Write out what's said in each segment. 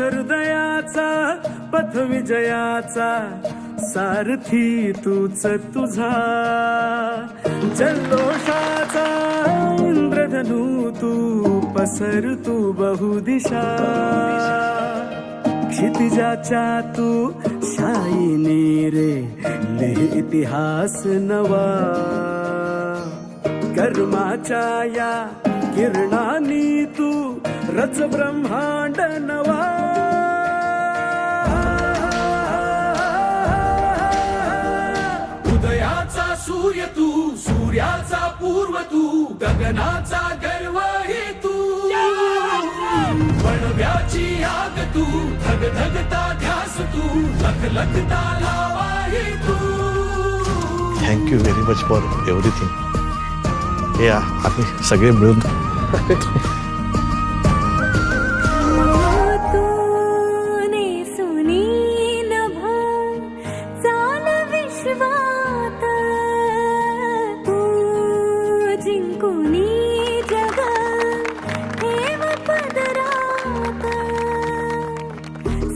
हृदयाचा पथ विजयाचा सारथी तूच तुझा जल्लोषाचा इंद्रधनू तू पसर तू बहुदिशा क्षितिजाच्या तू शाईने रे लिहि इतिहास नवा कर्माच्या या किरणांनी तू रच ब्रह्मांड नवा उदयाचा सूर्य तू सूर्याचा पूर्व तू गगनाचा गर्व हे तू वणव्याची आग तू धग धगता ध्यास तू लख लखता लावा हे तू. Thank you very much for everything. हे आम्ही सगळे मिळून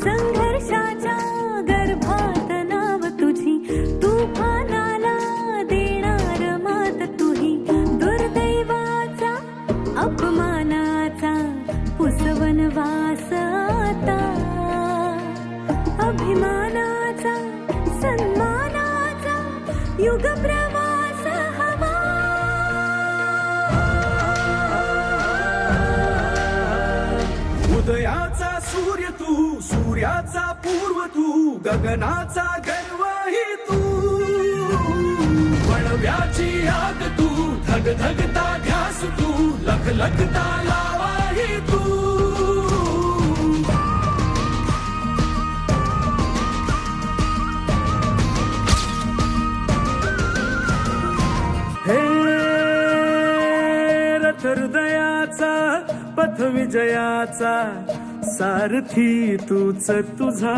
संघर्षाच्या गर्भात नाव तुझी तुफानाला देणार मात तुही दुर्दैवाचा अपमानाचा पुसवन वास आता अभिमानाचा सन्मानाचा युग प्रवास हवा. उदयाचा सूर्य तू सूर्याचा पूर्व तू गगनाचा गर्व ही तू वणव्याची आग तू धग धगता ध्यास तू लख लखता लावा ही तू. हे रथ हृदयाचा पथ विजयाचा सारथी तूच तुझा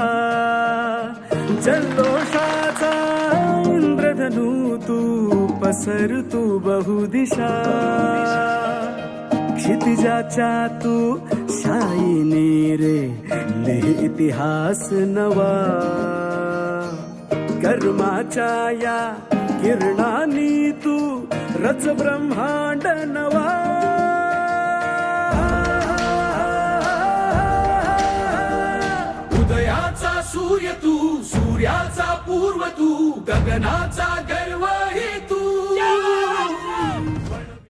जल्लोषाचा इंद्रधनू तू पसर तू बहुदिशा क्षितिजाच्या तू शाईने रे लिहि इतिहास नवा कर्माच्या या किरणांनी तू रच ब्रह्मांड नवा उदयाचा सूर्य तू सूर्याचा पूर्व तू गगनाचा गर्व हे तू